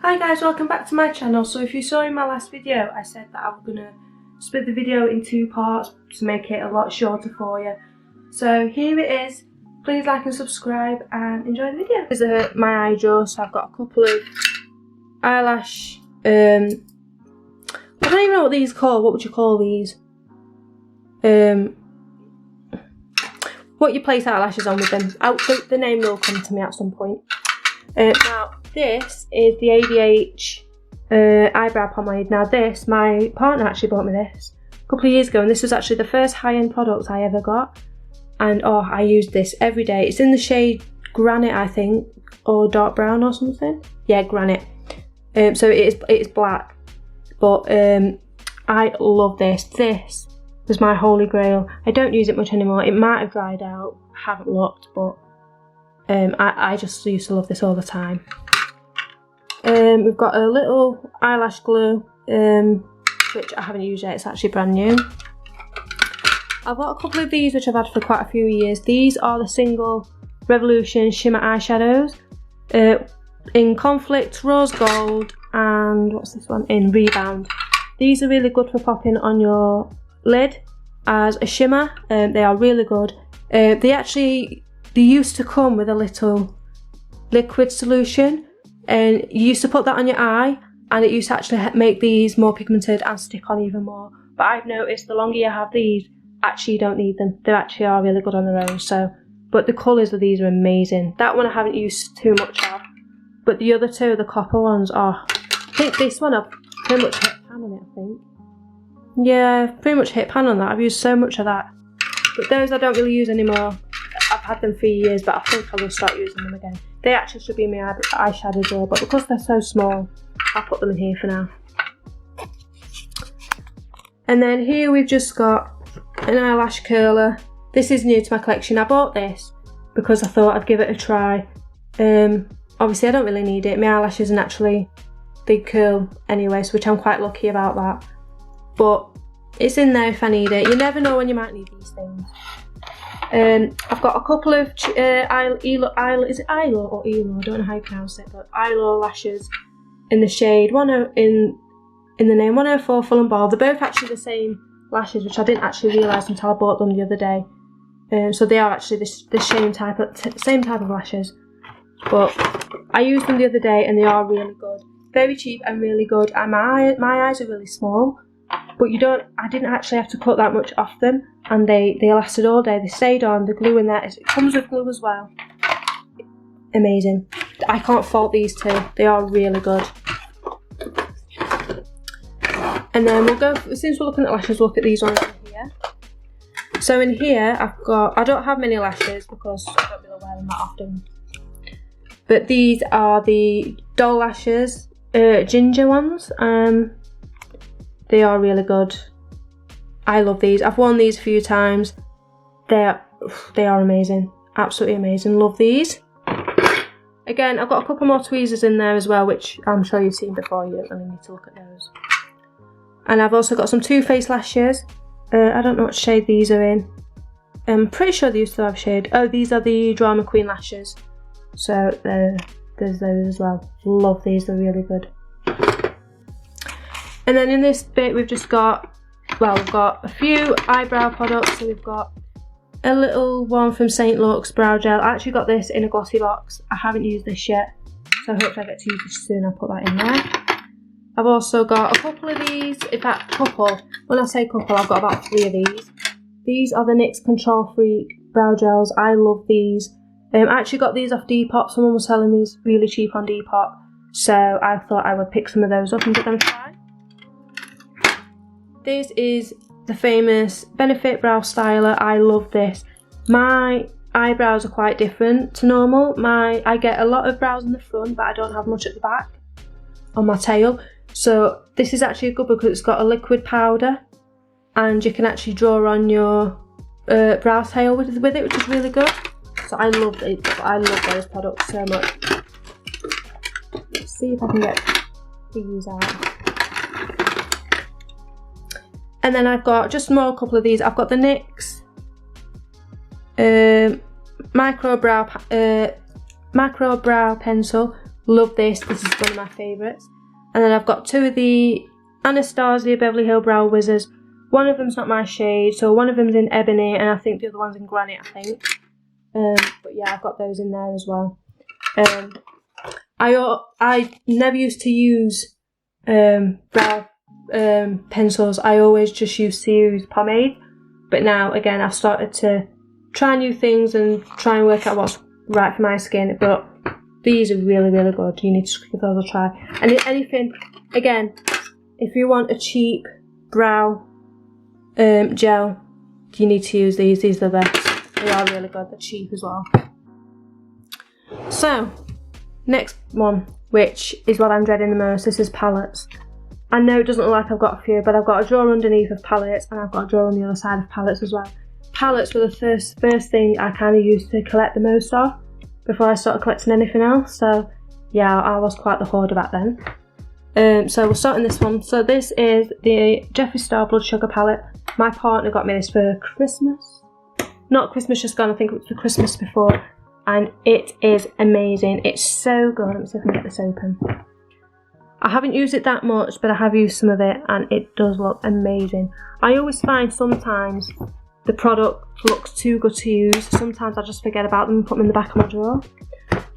Hi guys, welcome back to my channel. So if you saw in my last video, I said that I was going to split the video in 2 parts to make it a lot shorter for you. So here it is. Please like and subscribe and enjoy the video. This is my eye drawer, so I've got a couple of eyelash, I don't even know what these are called. What would you call these? What you place eyelashes on with them. The name will come to me at some point. Now this is the Abh Eyebrow Pomade. Now this, my partner actually bought me this a couple of years ago, and this was actually the first high-end product I ever got. And oh, I use this every day. It's in the shade Granite, I think, or dark brown or something. Yeah, Granite. So it's black, but I love this. This was my holy grail. I don't use it much anymore. It might have dried out. I haven't looked, but I just used to love this all the time. We've got a little eyelash glue, which I haven't used yet. It's actually brand new. I've got a couple of these which I've had for quite a few years. These are the Single Revolution Shimmer Eyeshadows in Conflict, Rose Gold, and what's this one? In Rebound. These are really good for popping on your lid as a shimmer. They are really good. They used to come with a little liquid solution, and you used to put that on your eye, and it used to actually make these more pigmented and stick on even more. But I've noticed the longer you have these, actually you don't need them. They actually are really good on their own. So, but the colours of these are amazing. That one I haven't used too much of, but the other two, the copper ones, I think this one I've pretty much hit pan on it, I think. Yeah, I've pretty much hit pan on that. I've used so much of that. But those I don't really use anymore. I've had them for years, but I think I will start using them again. They actually should be in my eyeshadow drawer, but because they're so small, I'll put them in here for now. And then here we've just got an eyelash curler. This is new to my collection. I bought this because I thought I'd give it a try. Obviously I don't really need it. My eyelashes are naturally big curl anyway, so which I'm quite lucky about that. But it's in there if I need it. You never know when you might need these things. I've got a couple of is it Eyelash or Elo? I don't know how you pronounce it, but Eyelash lashes in the shade in the name 104 Full and Bald. They're both actually the same lashes, which I didn't actually realise until I bought them the other day. So they are actually the same type of lashes. But I used them the other day and they are really good. Very cheap and really good. And my eyes are really small, but I didn't actually have to cut that much off them, and they lasted all day. They stayed on. The glue in there, it comes with glue as well. Amazing. I can't fault these two. They are really good. And then we'll go, since we're looking at lashes, we'll look at these ones in here. So in here, I don't have many lashes because I don't really wear them that often. But these are the Doll Lashes, ginger ones. They are really good. I love these. I've worn these a few times. They are amazing. Absolutely amazing. Love these. Again, I've got a couple more tweezers in there as well, which I'm sure you've seen before. You don't really need to look at those. And I've also got some Too Faced lashes. I don't know what shade these are in. I'm pretty sure they used to have shade. Oh, these are the Drama Queen lashes. So there's those as well. Love these, they're really good. And then in this bit we've just got, well, we've got a few eyebrow products. So we've got a little one from St. Luke's Brow Gel. I actually got this in a glossy box. I haven't used this yet, so hopefully I get to use this soon. I'll put that in there. I've also got a couple of these, in fact couple, when I say couple I've got about 3 of these. These are the NYX Control Freak Brow Gels. I love these. I actually got these off Depop. Someone was selling these really cheap on Depop, so I thought I would pick some of those up and give them a try. This is the famous Benefit Brow Styler. I love this. My eyebrows are quite different to normal. I get a lot of brows in the front, but I don't have much at the back on my tail. So this is actually good because it's got a liquid powder, and you can actually draw on your brow tail with it, which is really good. So I love it. I love those products so much. Let's see if I can get these out. And then I've got just more a couple of these. I've got the NYX Macro Brow Pencil, Love this. This is one of my favourites. And then I've got 2 of the Anastasia Beverly Hill Brow Wizzers. One of them's not my shade, so one of them's in Ebony, and I think the other one's in Granite, I think. But yeah, I've got those in there as well. I never used to use brow pencils. I always just used to use pomade. But now, again, I've started to try new things and try and work out what's right for my skin. But these are really, really good. You need to give those a try. And if anything, again, if you want a cheap brow gel, you need to use these. These are the best. They are really good. They're cheap as well. So, next one, which is what I'm dreading the most. This is palettes. I know it doesn't look like I've got a few, but I've got a drawer underneath of palettes, and I've got a drawer on the other side of palettes as well. Palettes were the first thing I kind of used to collect the most of before I started collecting anything else. So yeah, I was quite the hoarder back then. So we'll start on this one. So this is the Jeffree Star Blood Sugar palette. My partner got me this for Christmas. Not Christmas just gone, I think it was the Christmas before. And it is amazing. It's so good. Let me see if I can get this open. I haven't used it that much, but I have used some of it, and it does look amazing. I always find sometimes the product looks too good to use. Sometimes I just forget about them and put them in the back of my drawer.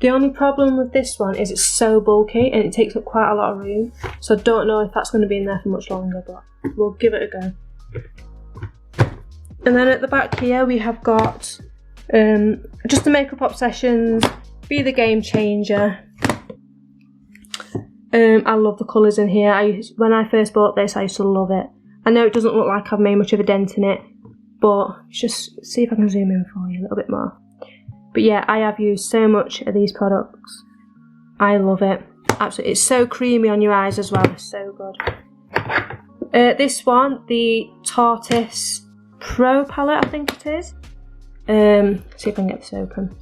The only problem with this one is it's so bulky and it takes up quite a lot of room. So I don't know if that's going to be in there for much longer, but we'll give it a go. And then at the back here we have got just the Makeup Obsessions, Be the Game Changer. I love the colours in here. When I first bought this, I used to love it. I know it doesn't look like I've made much of a dent in it, but just see if I can zoom in for you a little bit more. But yeah, I have used so much of these products. I love it. Absolutely. It's so creamy on your eyes as well. It's so good. This one, the Tarteist Pro Palette, I think it is. See if I can get this open.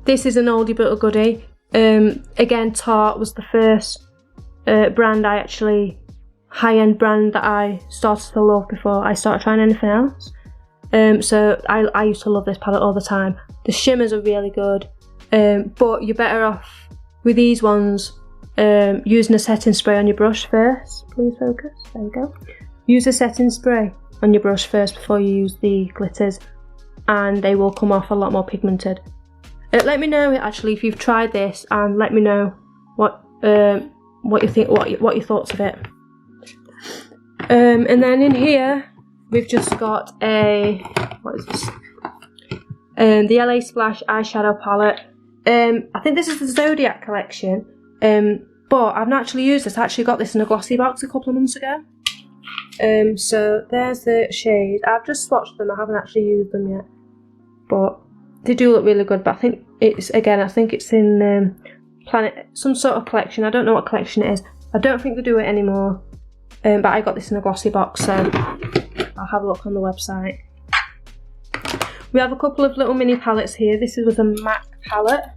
This is an oldie but a goodie. Again, Tarte was the first brand high-end brand that I started to love before I started trying anything else. So I used to love this palette all the time. The shimmers are really good, but you're better off with these ones using a setting spray on your brush first. Please focus, there you go. Use a setting spray on your brush first before you use the glitters, and they will come off a lot more pigmented. Let me know actually if you've tried this, and let me know what you think, what your thoughts of it. And then in here we've just got what is this? The LA Splash eyeshadow palette. I think this is the Zodiac collection, but I've not actually used this. I actually got this in a glossy box a couple of months ago. So there's the shade. I've just swatched them. I haven't actually used them yet, but they do look really good. But I think it's in Planet, some sort of collection. I don't know what collection it is. I don't think they do it anymore. But I got this in a glossy box, so I'll have a look on the website. We have a couple of little mini palettes here. This was a MAC palette.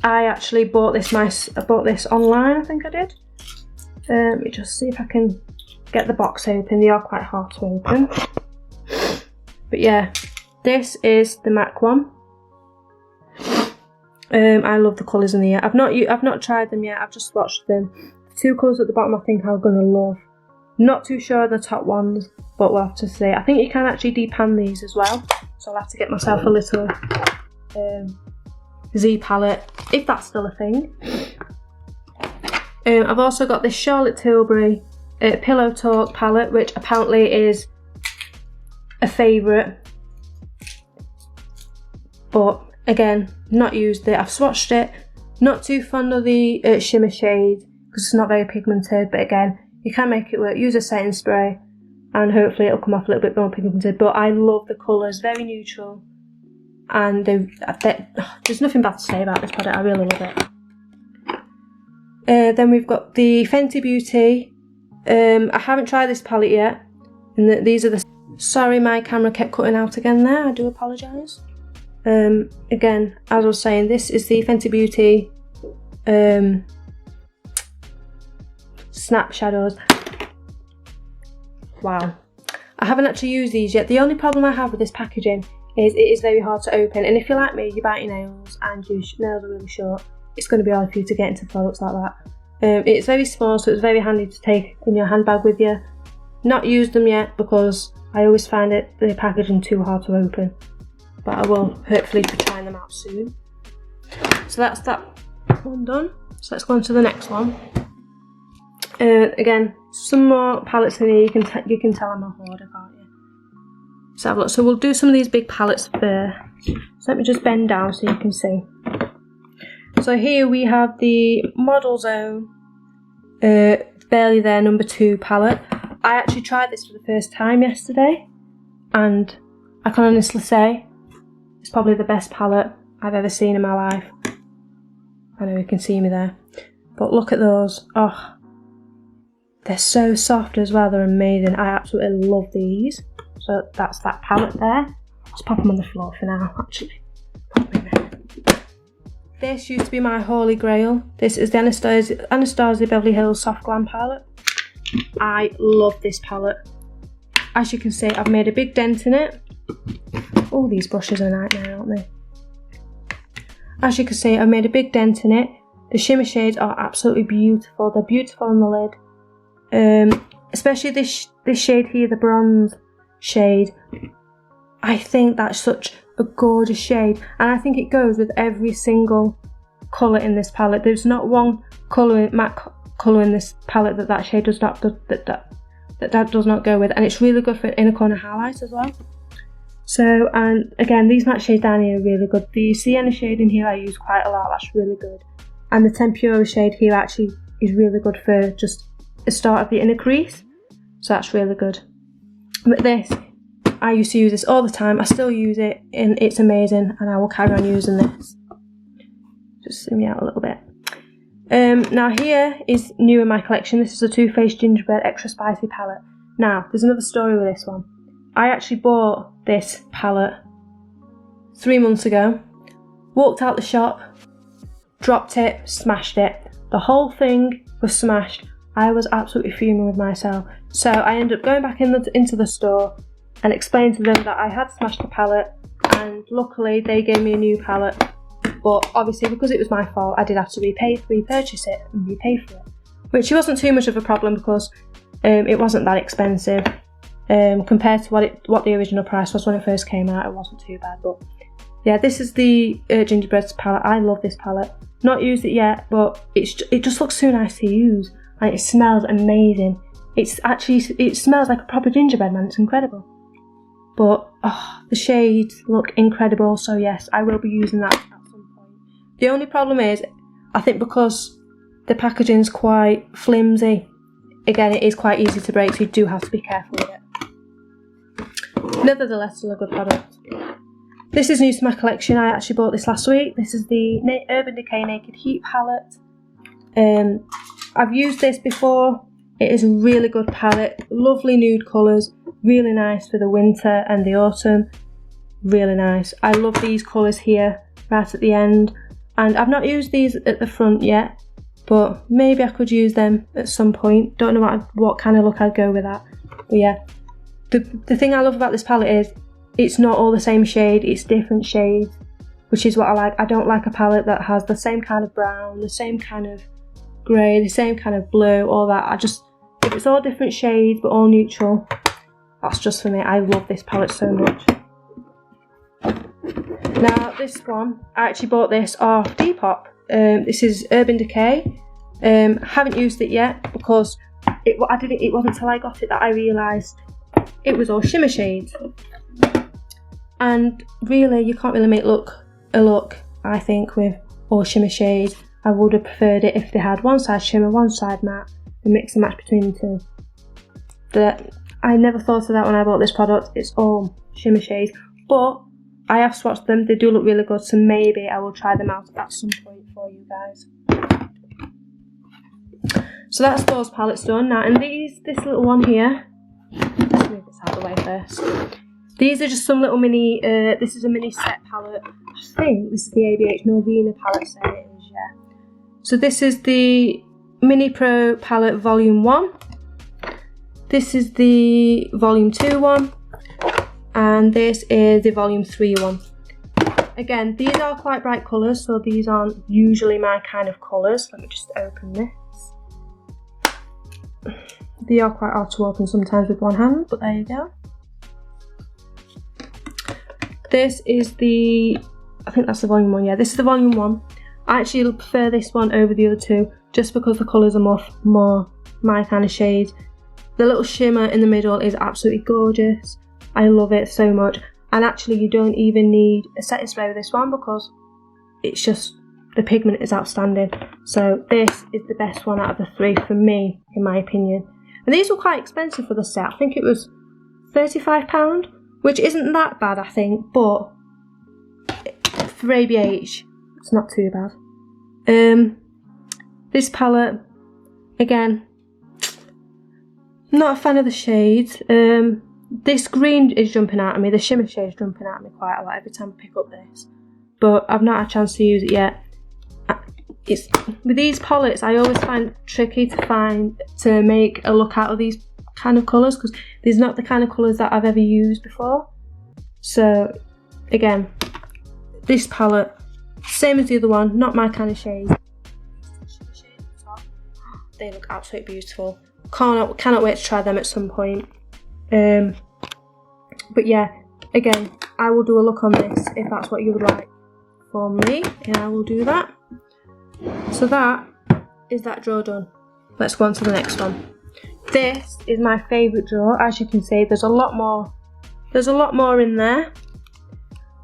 I actually bought this online, I think I did. Let me just see if I can get the box open. They are quite hard to open. But yeah, this is the MAC one. I love the colours in here. I've not tried them yet. I've just swatched them. The 2 colours at the bottom I think I'm gonna love. Not too sure of the top ones, but we'll have to see. I think you can actually depan these as well, so I'll have to get myself a little Z palette, if that's still a thing. I've also got this Charlotte Tilbury Pillow Talk palette, which apparently is a favourite, but again, not used it. I've swatched it. Not too fond of the shimmer shade because it's not very pigmented, but again, you can make it work. Use a setting spray and hopefully it'll come off a little bit more pigmented, but I love the colours, very neutral, and there's nothing bad to say about this product. I really love it. Then we've got the Fenty Beauty. I haven't tried this palette yet, and these are the... Sorry, my camera kept cutting out again there, I do apologise. Again, as I was saying, this is the Fenty Beauty Snap Shadows. Wow. I haven't actually used these yet. The only problem I have with this packaging is it is very hard to open, and if you're like me, you bite your nails and your nails are really short, it's going to be hard for you to get into products like that. It's very small, so it's very handy to take in your handbag with you. Not used them yet because I always find the packaging too hard to open, but I will hopefully be trying them out soon. So that's that one done. So let's go on to the next one. Again, some more palettes in here. You can tell I'm a hoarder, can't you? So have a look. So we'll do some of these big palettes first. So let me just bend down so you can see. So here we have the Model Zone Barely There number 2 palette. I actually tried this for the first time yesterday, and I can honestly say it's probably the best palette I've ever seen in my life. I know you can see me there, but look at those. Oh, they're so soft as well. They're amazing. I absolutely love these. So that's that palette there. Let's pop them on the floor for now, actually. Pop them in there. This used to be my holy grail. This is the Anastasia Beverly Hills Soft Glam palette. I love this palette. As you can see, I've made a big dent in it. Oh, these brushes are a nightmare, aren't they? As you can see, I've made a big dent in it. The shimmer shades are absolutely beautiful. They're beautiful on the lid. Especially this shade here, the bronze shade. I think that's such a gorgeous shade, and I think it goes with every single colour in this palette. There's not one colour, matte colour in this palette that shade does not that does not go with, and it's really good for inner corner highlights as well. So, and again, these matte shades down here are really good. The sienna shade in here I use quite a lot. That's really good, and the Tempura shade here actually is really good for just the start of the inner crease. So that's really good. But this, I used to use this all the time. I still use it, and it's amazing, and I will carry on using this. Just zoom me out a little bit. Now here is new in my collection. This is a Too Faced Gingerbread Extra Spicy palette. Now, there's another story with this one. I actually bought this palette 3 months ago, walked out the shop, dropped it, smashed it. The whole thing was smashed. I was absolutely fuming with myself. So I ended up going back into the store and explained to them that I had smashed the palette, and luckily they gave me a new palette. But obviously, because it was my fault, I did have to repurchase it and repay for it, which wasn't too much of a problem because it wasn't that expensive compared to what the original price was when it first came out. It wasn't too bad. But yeah, this is the Gingerbreads palette. I love this palette. Not used it yet, but it just looks so nice to use, and it smells amazing. It smells like a proper gingerbread, man. It's incredible. But oh, the shades look incredible. So yes, I will be using that. The only problem is, I think because the packaging's quite flimsy, again, it is quite easy to break, so you do have to be careful with it. Nevertheless, still a good product. This is new to my collection. I actually bought this last week. This is the Urban Decay Naked Heat palette. I've used this before. It is a really good palette. Lovely nude colours. Really nice for the winter and the autumn. Really nice. I love these colours here, right at the end. And I've not used these at the front yet, but maybe I could use them at some point. Don't know what kind of look I'd go with that. But yeah, the thing I love about this palette is it's not all the same shade, it's different shades, which is what I like. I don't like a palette that has the same kind of brown, the same kind of grey, the same kind of blue, all that. If it's all different shades but all neutral, that's just for me. I love this palette so much. Now this one, I actually bought this off Depop. This is Urban Decay. Haven't used it yet because it wasn't until I got it that I realised it was all shimmer shades. And really, you can't really make a look, I think, with all shimmer shades. I would have preferred it if they had one side shimmer, one side matte, and mix and match between the two. But I never thought of that when I bought this product. It's all shimmer shades, but I have swatched them. They do look really good, so maybe I will try them out at some point for you guys. So that's those palettes done now, and this little one here. Let's move this out of the way first. These are just some little mini. This is a mini set palette. I think this is the ABH Norvina palette set. It is, yeah. So this is the Mini Pro palette Volume 1. This is the Volume 2 one. and this is the volume 3 one. Again, these are quite bright colours, so these aren't usually my kind of colours. Let me just open this. They are quite hard to open sometimes with one hand, but there you go. This is the, I think that's the volume 1, yeah, this is the volume 1. I actually prefer this one over the other two, just because the colours are more my kind of shades. The little shimmer in the middle is absolutely gorgeous. I love it so much. And actually you don't even need a setting spray with this one because it's just, the pigment is outstanding. So this is the best one out of the 3 for me, in my opinion. And these were quite expensive for the set. I think it was £35, which isn't that bad, I think, but for ABH, it's not too bad. This palette, again, not a fan of the shades. This green is jumping out at me, the shimmer shade is jumping out at me quite a lot every time I pick up this. But I've not had a chance to use it yet. With these palettes, I always find it tricky to make a look out of these kind of colours, because these are not the kind of colours that I've ever used before. So again, this palette, same as the other one, not my kind of shade. They look absolutely beautiful. Cannot wait to try them at some point. But yeah, again, I will do a look on this if that's what you would like from me, and I will do that. So that is that drawer done. Let's go on to the next one. This is my favourite drawer. As you can see, there's a lot more in there.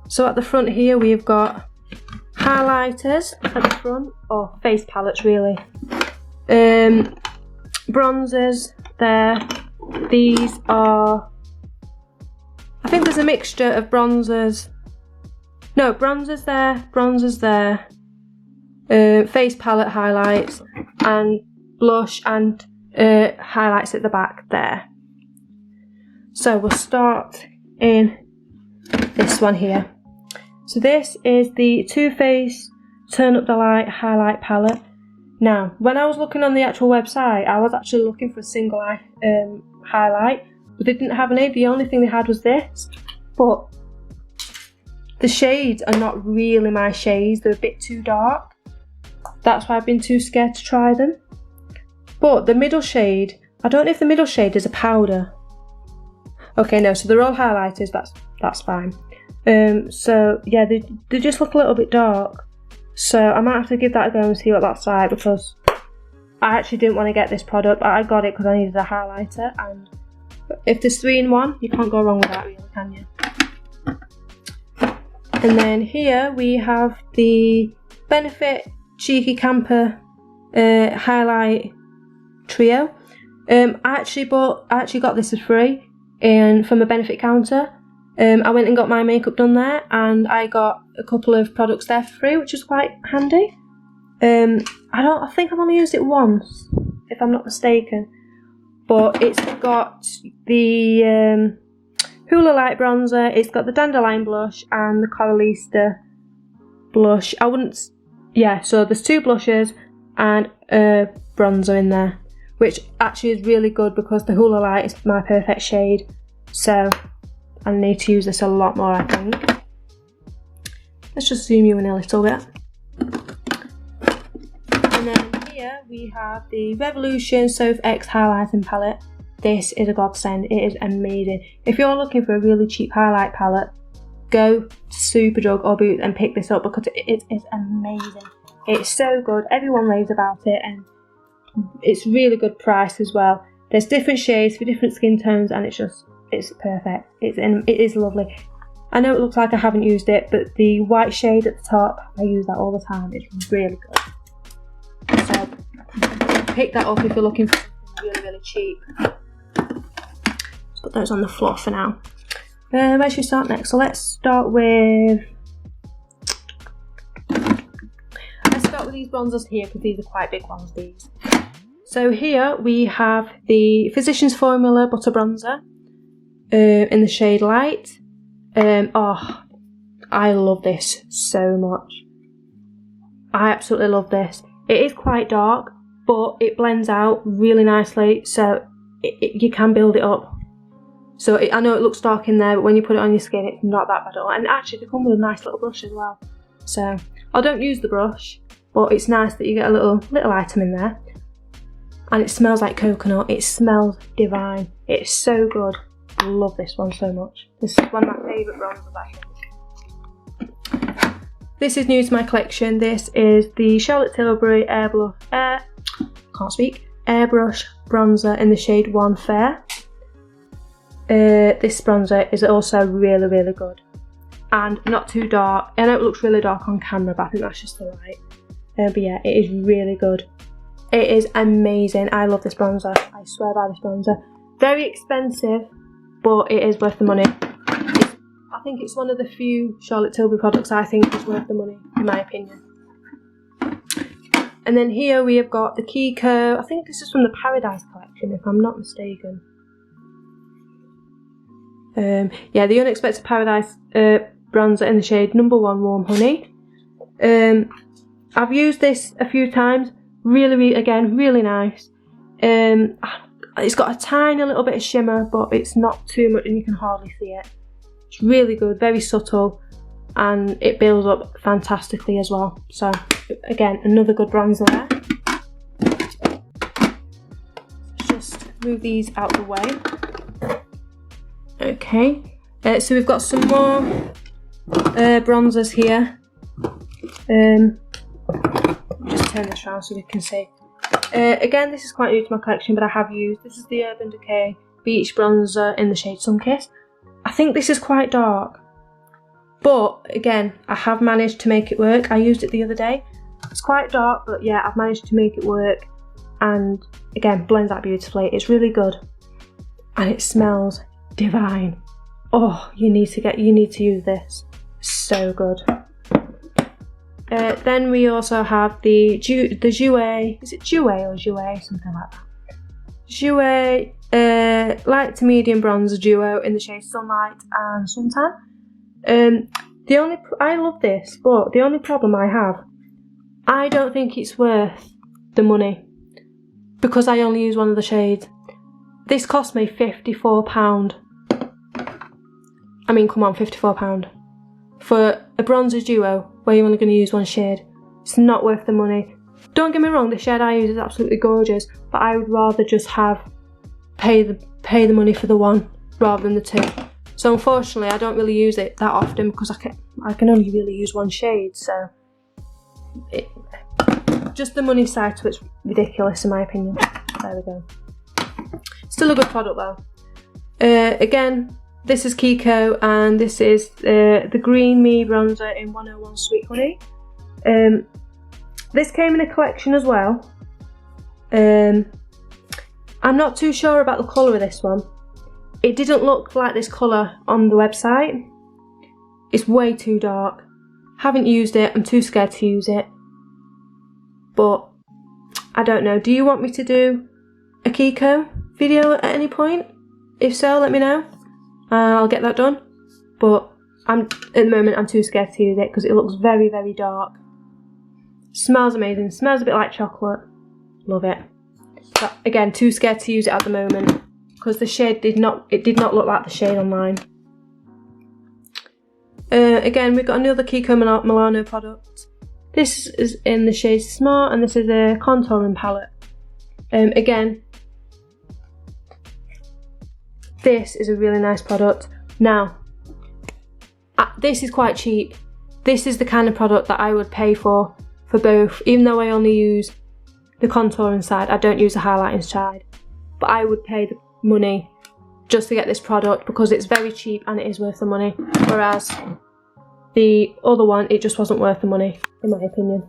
So at the front here we've got highlighters at the front, or face palettes really. Bronzers there. These are, I think there's a mixture of bronzers. No, bronzers there, bronzers there. Face palette highlights and blush and highlights at the back there. So we'll start in this one here. So this is the Too Faced Turn Up the Light highlight palette. Now, when I was looking on the actual website, I was actually looking for a single eye highlight, but they didn't have any. The only thing they had was this. But the shades are not really my shades. They're a bit too dark. That's why I've been too scared to try them. But the middle shade, I don't know if the middle shade is a powder. Okay, no, so they're all highlighters, that's fine. So yeah, they just look a little bit dark. So I might have to give that a go and see what that's like, because I actually didn't want to get this product, but I got it because I needed a highlighter, and if there's 3 in 1, you can't go wrong with that really, can you? And then here we have the Benefit Cheeky Camper highlight trio. I actually got this for free and from a Benefit counter. I went and got my makeup done there, and I got a couple of products there for free, which was quite handy. I think I've only used it once, if I'm not mistaken. But it's got the Hula Light bronzer, it's got the Dandelion blush and the Coralista blush. So there's 2 blushes and a bronzer in there, which actually is really good because the Hula Light is my perfect shade. So I need to use this a lot more, I think. Let's just zoom you in a little bit. And then here we have the Revolution Soph X Highlighting Palette. This is a godsend. It is amazing. If you're looking for a really cheap highlight palette, go to Superdrug or Boots and pick this up because it is amazing. It's so good. Everyone raves about it, and it's really good price as well. There's different shades for different skin tones, and it's perfect. It is lovely. I know it looks like I haven't used it, but the white shade at the top, I use that all the time. It's really good. So pick that up if you're looking for something really, really cheap. Let's put those on the floor for now. Where should we start next? So let's start with these bronzers here, because these are quite big ones, these. So here we have the Physicians Formula Butter Bronzer in the shade Light. Oh, I love this so much. I absolutely love this. It is quite dark, but it blends out really nicely, so you can build it up. So I know it looks dark in there, but when you put it on your skin, it's not that bad at all. And actually, they come with a nice little brush as well. So I don't use the brush, but it's nice that you get a little item in there. And it smells like coconut. It smells divine. It's so good. I love this one so much. This is one of my favourite bronzers, I think. This is new to my collection. This is the Charlotte Tilbury Airbrush bronzer in the shade 1 Fair. This bronzer is also really, really good. And not too dark. I know it looks really dark on camera, but I think that's just the light. But yeah, it is really good. It is amazing. I love this bronzer. I swear by this bronzer. Very expensive, but it is worth the money. I think it's one of the few Charlotte Tilbury products I think is worth the money, in my opinion. And then here we have got the Kiko. I think this is from the Paradise collection, if I'm not mistaken. Yeah, the Unexpected Paradise bronzer in the shade number 1 Warm Honey. I've used this a few times. Really, again, really nice. It's got a tiny little bit of shimmer, but it's not too much and you can hardly see it. It's really good, very subtle, and it builds up fantastically as well. So again, another good bronzer there. Just move these out of the way. Okay, so we've got some more bronzers here. Just turn this around so we can see. Again, this is quite new to my collection, but I have used. This is the Urban Decay Beach Bronzer in the shade Sunkissed. I think this is quite dark, but again, I have managed to make it work. I used it the other day. It's quite dark, but yeah, I've managed to make it work, and again, blends out beautifully. It's really good, and it smells divine. Oh, you need to use this. So good. Then we also have the Jouer, is it Jouer or Jouer? Something like that. Jouer light to medium bronzer duo in the shade Sunlight and Suntan. I love this, but the only problem I have, I don't think it's worth the money because I only use one of the shades. This cost me £54. I mean, come on, £54 for a bronzer duo where you're only going to use one shade. It's not worth the money. Don't get me wrong, the shade I use is absolutely gorgeous, but I would rather just pay the money for the one rather than the two. So unfortunately, I don't really use it that often because I can only really use one shade. So just the money side to it's ridiculous in my opinion. There we go. Still a good product though. Again, this is Kiko, and this is the Green Me bronzer in 101 Sweet Honey. This came in a collection as well. I'm not too sure about the colour of this one. It didn't look like this colour on the website. It's way too dark. Haven't used it, I'm too scared to use it. But I don't know, do you want me to do a Kiko video at any point? If so, let me know. I'll get that done. But at the moment I'm too scared to use it because it looks very, very dark. Smells amazing, smells a bit like chocolate. Love it. But again, too scared to use it at the moment because the shade did not look like the shade online. Again, we've got another Kiko Milano product. This is in the shade Smart, and this is a contouring palette. Again, this is a really nice product. Now, this is quite cheap. This is the kind of product that I would pay for both, even though I only use the contouring side. I don't use the highlighting side, but I would pay the money just to get this product because it's very cheap and it is worth the money, whereas the other one, it just wasn't worth the money in my opinion.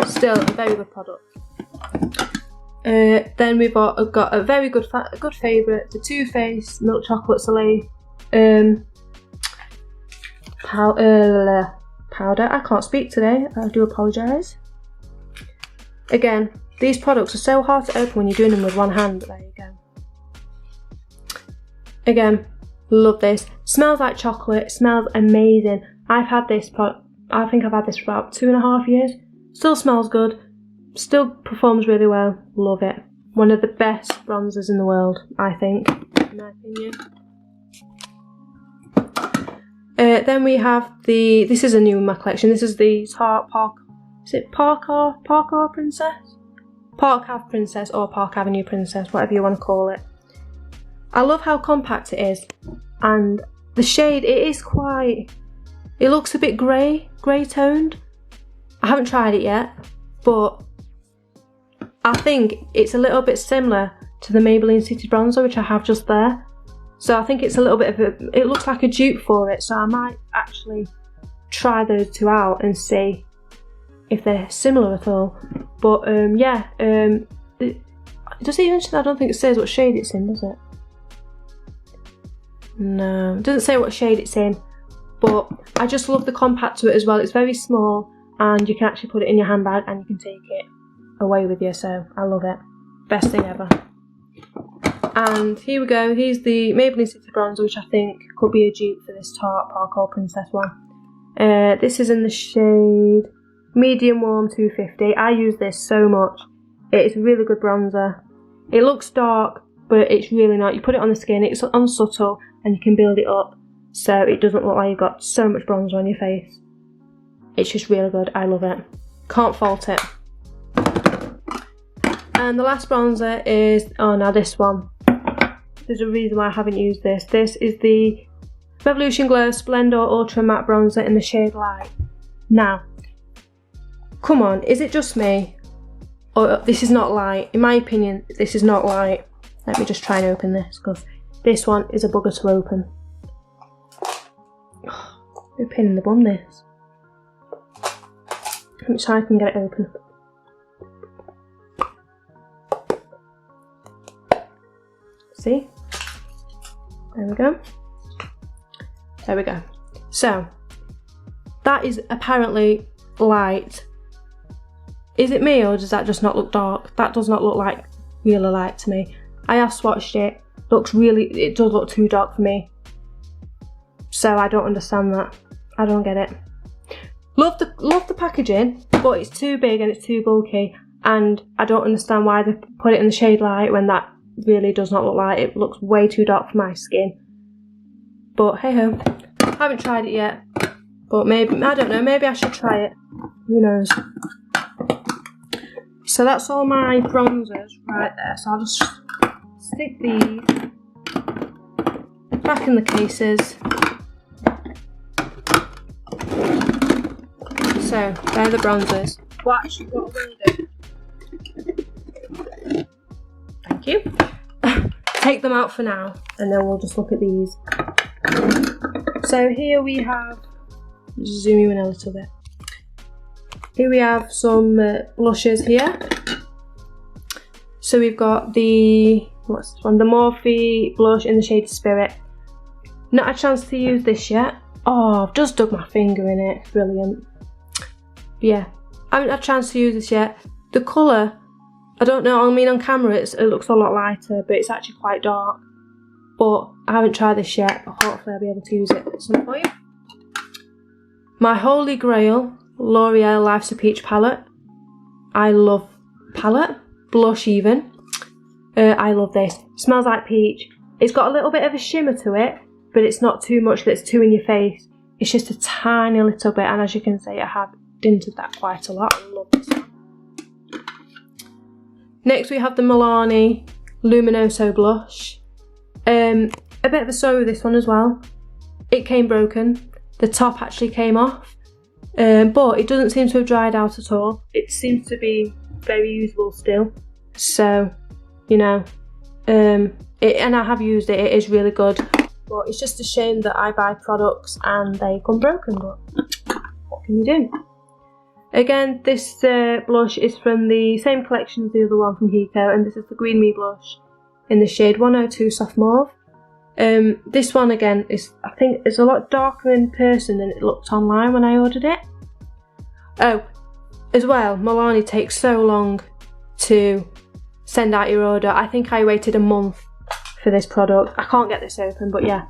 Still a very good product. Then we've got a very good favourite, the Too Faced Milk Chocolate Soleil powder. I can't speak today, I do apologise. Again, these products are so hard to open when you're doing them with one hand, but there you go. Again, love this. Smells like chocolate, smells amazing. I've had this I think I've had this for about 2.5 years. Still smells good, still performs really well, love it. One of the best bronzers in the world, I think. in my opinion. Then we have this is a new in my collection, this is the Parker Princess? Park Ave Princess or Park Avenue Princess, whatever you want to call it. I love how compact it is, and the shade, it looks a bit grey toned. I haven't tried it yet, but I think it's a little bit similar to the Maybelline City Bronzer, which I have just there. So I think it's a little bit of it looks like a dupe for it, so I might actually try those two out and see if they're similar at all. But yeah, does it even, I don't think it says what shade it's in, does it? No, it doesn't say what shade it's in, but I just love the compact to it as well. It's very small and you can actually put it in your handbag and you can take it away with you, so I love it. Best thing ever. And here we go, here's the Maybelline City Bronzer, which I think could be a dupe for this Tarte Parkour Princess one. This is in the shade Medium Warm 250. I use this so much. It's a really good bronzer. It looks dark, but it's really not. You put it on the skin, it's unsubtle, and you can build it up, so it doesn't look like you've got so much bronzer on your face. It's just really good, I love it. Can't fault it. And the last bronzer is, oh now this one. There's a reason why I haven't used this. This is the Revolution Glow Splendor Ultra Matte Bronzer in the shade Light. Now, come on, is it just me? Or this is not light? In my opinion, this is not light. Let me just try and open this, because this one is a bugger to open. Oh, a pain in the bum, this. Let me try if I can get it open. See? There we go. There we go. So, that is apparently light. Is it me, or does that just not look dark? That does not look like really light to me. I have swatched it. It does look too dark for me. So I don't understand that. I don't get it. Love the packaging, but it's too big and it's too bulky, and I don't understand why they put it in the shade Light when that really does not look like it. It looks way too dark for my skin. But hey ho, haven't tried it yet, but maybe, I don't know, maybe I should try it, who knows. So that's all my bronzers right there, so I'll just stick these back in the cases. So they're the bronzers. What I'm going to do, thank you, take them out for now and then we'll just look at these. So here we have, just zoom you in a little bit. Here we have some blushes here. So we've got the, what's this one? The Morphe Blush in the shade Spirit. Not a chance to use this yet. Oh, I've just dug my finger in it. Brilliant. Yeah, I haven't had a chance to use this yet. The colour, I don't know, I mean on camera it looks a lot lighter, but it's actually quite dark. But I haven't tried this yet, but hopefully I'll be able to use it at some point. My holy grail, L'Oreal Life's a Peach palette. I love palette, blush even. I love this. It smells like peach. It's got a little bit of a shimmer to it, but it's not too much that's too in your face. It's just a tiny little bit, and as you can see I have dinted that quite a lot. I love this one. Next we have the Milani Luminoso blush. A bit of a story with this one as well. It came broken. The top actually came off, but it doesn't seem to have dried out at all. It seems to be very usable still. So, you know, and I have used it. It is really good, but it's just a shame that I buy products and they come broken. But what can you do? Again, this blush is from the same collection as the other one from Kiko, and this is the Green Me blush in the shade 102 Soft Mauve. This one again is, I think it's a lot darker in person than it looked online when I ordered it. Oh, as well, Milani takes so long to send out your order. I think I waited a month for this product. I can't get this open, but yeah,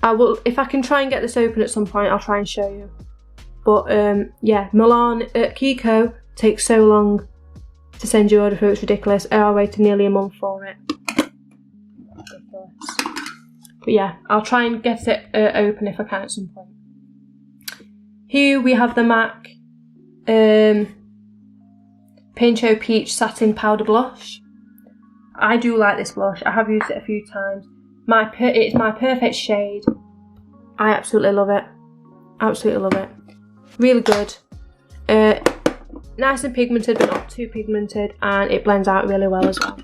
I will. If I can try and get this open at some point, I'll try and show you. But yeah, Kiko takes so long to send your order through, it's ridiculous. I waited nearly a month for it. Ridiculous. But yeah, I'll try and get it open if I can at some point. Here we have the MAC Pincho Peach Satin Powder Blush. I do like this blush. I have used it a few times. It's my perfect shade. I absolutely love it. Absolutely love it. Really good. Nice and pigmented, but not too pigmented, and it blends out really well as well.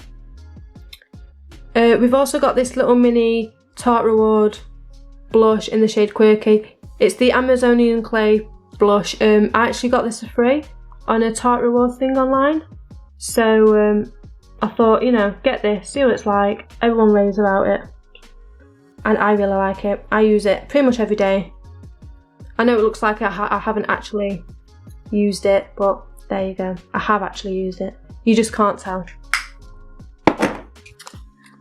We've also got this little mini Tarte Reward blush in the shade Quirky. It's the Amazonian Clay blush. I actually got this for free on a Tarte Reward thing online. So I thought, you know, get this, see what it's like. Everyone raves about it. And I really like it. I use it pretty much every day. I know it looks like I haven't actually used it, but there you go. I have actually used it. You just can't tell.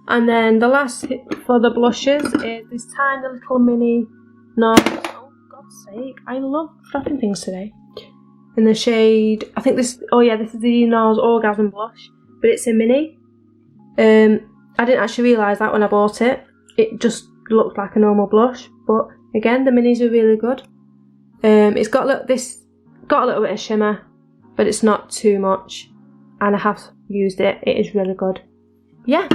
And then the last hit for the blushes is this tiny little mini Nars. Oh, God's sake. I love dropping things today. In the shade, I think this, oh yeah, this is the Nars Orgasm blush, but it's a mini. I didn't actually realise that when I bought it. It just looked like a normal blush, but again, the minis are really good. It's got a little bit of shimmer, but it's not too much, and I have used it. It is really good. Yeah,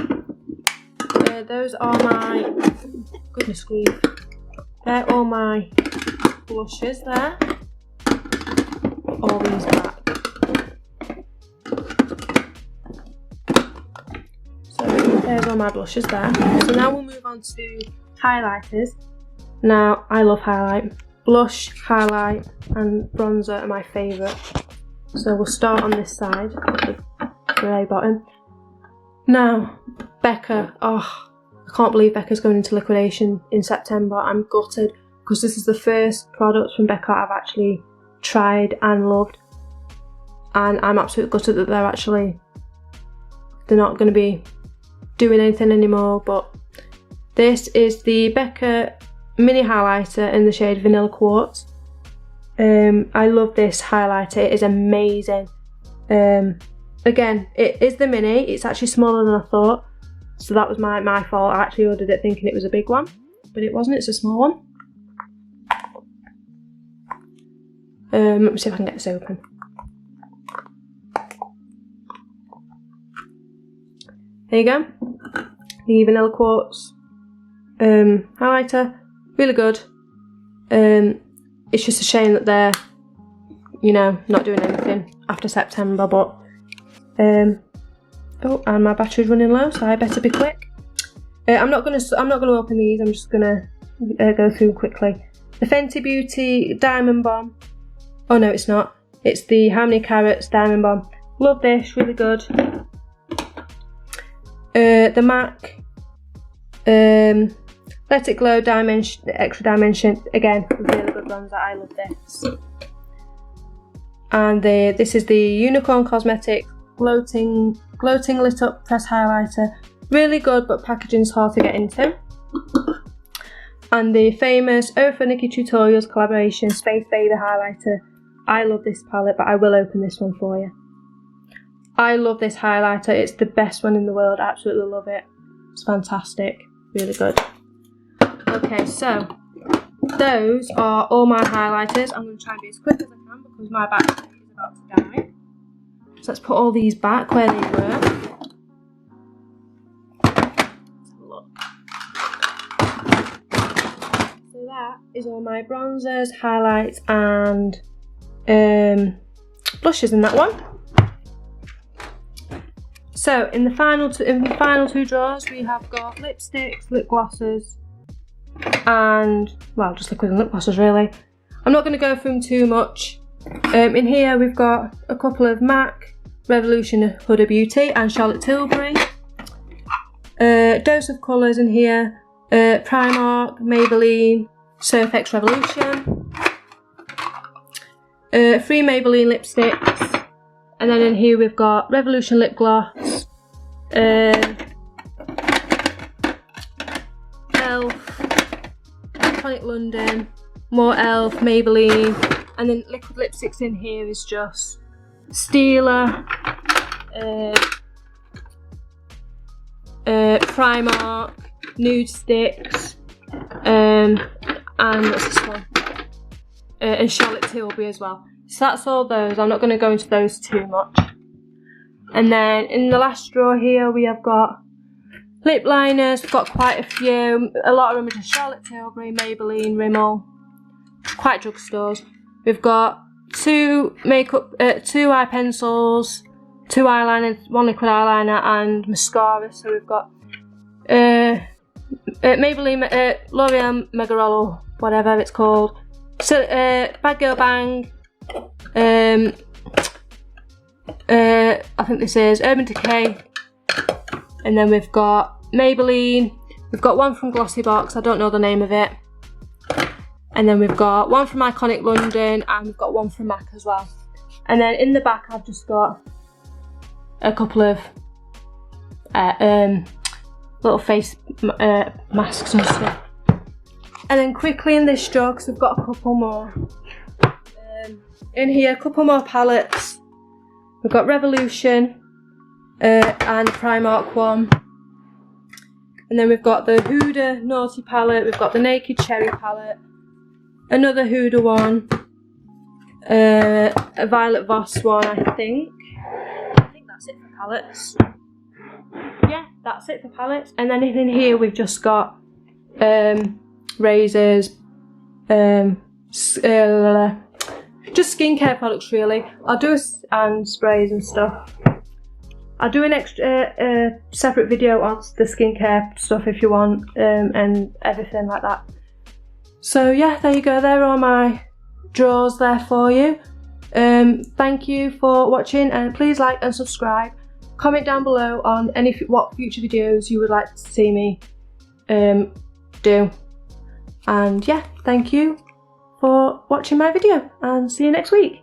those are my, goodness grief, they're all my blushes there. All these back. So there's all my blushes there. So now we'll move on to highlighters. Now I love highlight. Blush, highlight and bronzer are my favourite. So we'll start on this side, the grey bottom. Now, Becca. Oh, I can't believe Becca's going into liquidation in September. I'm gutted because this is the first product from Becca I've actually tried and loved. And I'm absolutely gutted that they're not going to be doing anything anymore. But this is the Becca mini highlighter in the shade Vanilla Quartz. I love this highlighter. It is amazing. Again, it is the mini. It's actually smaller than I thought, so that was my fault. I actually ordered it thinking it was a big one, but it wasn't. It's a small one. Let me see if I can get this open. There you go. The Vanilla Quartz highlighter. Really good. It's just a shame that they're, you know, not doing anything after September, but oh, and my battery's running low, so I better be quick. I'm not gonna open these. I'm just gonna go through quickly. The Fenty Beauty Diamond Bomb. Oh no, it's not. It's the How Many Carrots Diamond Bomb. Love this, really good. The MAC Let It Glow Extra Dimension. Again, really good bronzer. I love this. And this is the Unicorn Cosmetics Gloating Lit Up Press Highlighter. Really good, but packaging's hard to get into. And the famous Oprah Nikki Tutorials collaboration Space Baby Highlighter. I love this palette, but I will open this one for you. I love this highlighter. It's the best one in the world. I absolutely love it. It's fantastic. Really good. Okay, so those are all my highlighters. I'm going to try and be as quick as I can because my battery is about to die. So let's put all these back where they were. Let's have a look. So that is all my bronzers, highlights and blushes in that one. So in the final two drawers we have got lipsticks, lip glosses and, well, just liquid and lip glosses really. I'm not going to go through them too much. In here we've got a couple of MAC, Revolution Huda Beauty and Charlotte Tilbury. Dose of colours in here, Primark, Maybelline, Surf X Revolution. 3 Maybelline lipsticks. And then in here we've got Revolution Lip Gloss, ELF, Iconic London, more ELF, Maybelline, and then liquid lipsticks in here is just Stila, Primark, nude sticks, and what's this one? And Charlotte Tilbury as well. So that's all those. I'm not going to go into those too much. And then in the last drawer here we have got lip liners. We've got quite a few. A lot of them are just Charlotte Tilbury, Maybelline, Rimmel. Quite drugstores. We've got two eye pencils, 2 eyeliners, 1 liquid eyeliner and mascara. So we've got Maybelline, L'Oreal Megarolo, whatever it's called. So Bad Girl Bang. I think this is Urban Decay. And then we've got Maybelline. We've got one from Glossybox. I don't know the name of it. And then we've got one from Iconic London, and we've got one from MAC as well. And then in the back I've just got a couple of little face masks and stuff. And then quickly in this drawer, because we've got a couple more. In here, a couple more palettes. We've got Revolution and Primark one. And then we've got the Huda Naughty palette. We've got the Naked Cherry palette. Another Huda one. A Violet Voss one, I think. I think that's it for palettes. Yeah, that's it for palettes. And then in here we've just got razors, just skincare products really. I'll do and sprays and stuff. I'll do an extra separate video on the skincare stuff if you want, and everything like that. So yeah, there you go. There are my drawers there for you. Thank you for watching, and please like and subscribe. Comment down below on what future videos you would like to see me do. And yeah, thank you for watching my video, and see you next week.